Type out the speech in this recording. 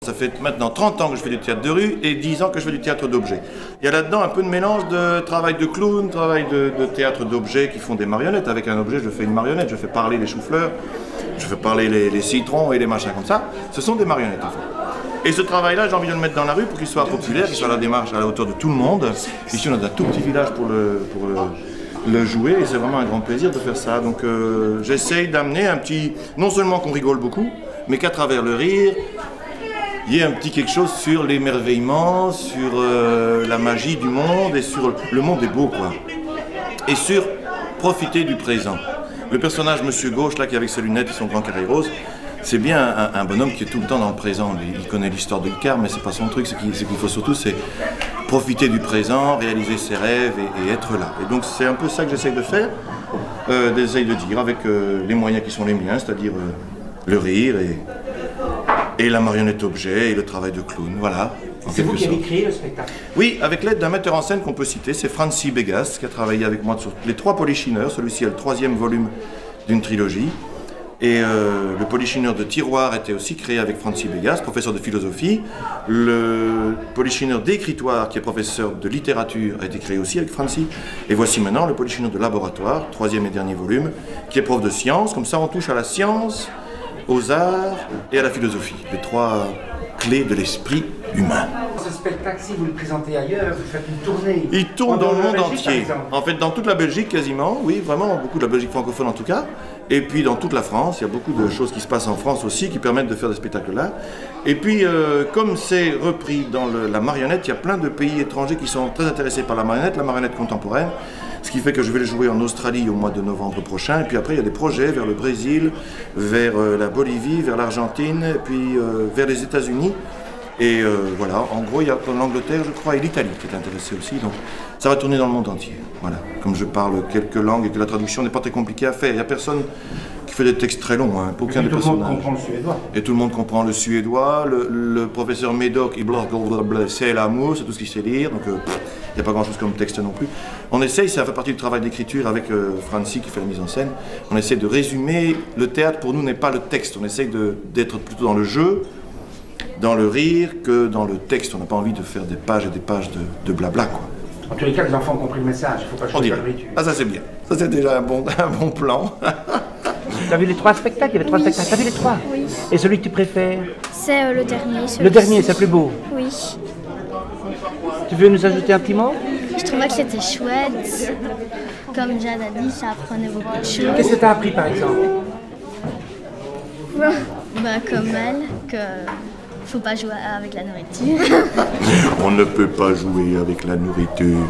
Ça fait maintenant 30 ans que je fais du théâtre de rue et 10 ans que je fais du théâtre d'objets. Il y a là-dedans un peu de mélange de travail de clown, travail de théâtre d'objets qui font des marionnettes. Avec un objet, je fais une marionnette, je fais parler les choux-fleurs, je fais parler les citrons et les machins comme ça. Ce sont des marionnettes en fait. Et ce travail-là, j'ai envie de le mettre dans la rue pour qu'il soit populaire, qu'il soit à la démarche à la hauteur de tout le monde. Ici, on a un tout petit village pour le jouer et c'est vraiment un grand plaisir de faire ça. Donc j'essaye d'amener un petit, non seulement qu'on rigole beaucoup, mais qu'à travers le rire, il y ait un petit quelque chose sur l'émerveillement, sur la magie du monde et sur le monde est beau quoi. Et sur profiter du présent. Le personnage Monsieur Gauche là qui est avec ses lunettes et son grand carré rose, c'est bien un bonhomme qui est tout le temps dans le présent. Il connaît l'histoire de Icare, mais c'est pas son truc. Ce qu'il faut surtout, c'est profiter du présent, réaliser ses rêves et être là. Et donc c'est un peu ça que j'essaye de faire, d'essayer de dire avec les moyens qui sont les miens, c'est-à-dire le rire et la marionnette objet et le travail de clown, voilà. C'est vous qui avez créé le spectacle? Oui, avec l'aide d'un metteur en scène qu'on peut citer, c'est Francis Begas, qui a travaillé avec moi sur les 3 Polichineurs. Celui-ci est le 3e volume d'une trilogie. Et le Polichineur de Tiroir était aussi créé avec Francis Begas, professeur de philosophie. Le Polichineur d'écritoire, qui est professeur de littérature, a été créé aussi avec Francis. Et voici maintenant le Polichineur de laboratoire, 3e et dernier volume, qui est prof de sciences. Comme ça, on touche à la science, aux arts et à la philosophie. Les 3 clés de l'esprit humain. Ce spectacle, si vous le présentez ailleurs, vous faites une tournée. Il tourne dans le monde entier. En fait, dans toute la Belgique quasiment, oui, vraiment, beaucoup de la Belgique francophone en tout cas. Et puis dans toute la France, il y a beaucoup de choses qui se passent en France aussi qui permettent de faire des spectacles là. Et puis, comme c'est repris dans la marionnette, il y a plein de pays étrangers qui sont très intéressés par la marionnette contemporaine. Ce qui fait que je vais le jouer en Australie au mois de novembre prochain. Et puis après, il y a des projets vers le Brésil, vers la Bolivie, vers l'Argentine, et puis vers les États-Unis. Et voilà, en gros, il y a l'Angleterre, je crois, et l'Italie qui est intéressée aussi. Donc ça va tourner dans le monde entier. Voilà. Comme je parle quelques langues et que la traduction n'est pas très compliquée à faire. Il n'y a personne qui fait des textes très longs, hein, aucun des personnages. Tout le monde comprend le suédois. Et tout le monde comprend le suédois. Le professeur Médoc, c'est l'amour, c'est tout ce qu'il sait lire. Donc il n'y a pas grand-chose comme texte non plus. On essaye, ça fait partie du travail d'écriture avec Francis qui fait la mise en scène. On essaie de résumer. Le théâtre, pour nous, n'est pas le texte. On essaye d'être plutôt dans le jeu, dans le rire, que dans le texte. On n'a pas envie de faire des pages et des pages de blabla, quoi. En tous les cas, les enfants ont compris le message. Il ne faut pas choisir la nourriture. Ah, ça c'est bien. Ça c'est déjà un bon plan. T'as vu les 3 spectacles? Il y avait 3 spectacles. T'as vu les 3? Oui. Et celui que tu préfères? C'est le dernier. Le dernier, c'est le plus beau? Oui. Tu veux nous ajouter un petit mot? Je trouvais que c'était chouette. Comme Jade a dit, ça apprenait beaucoup de choses. Qu'est-ce que tu as appris par exemple? Comme elle, que faut pas jouer avec la nourriture. On ne peut pas jouer avec la nourriture.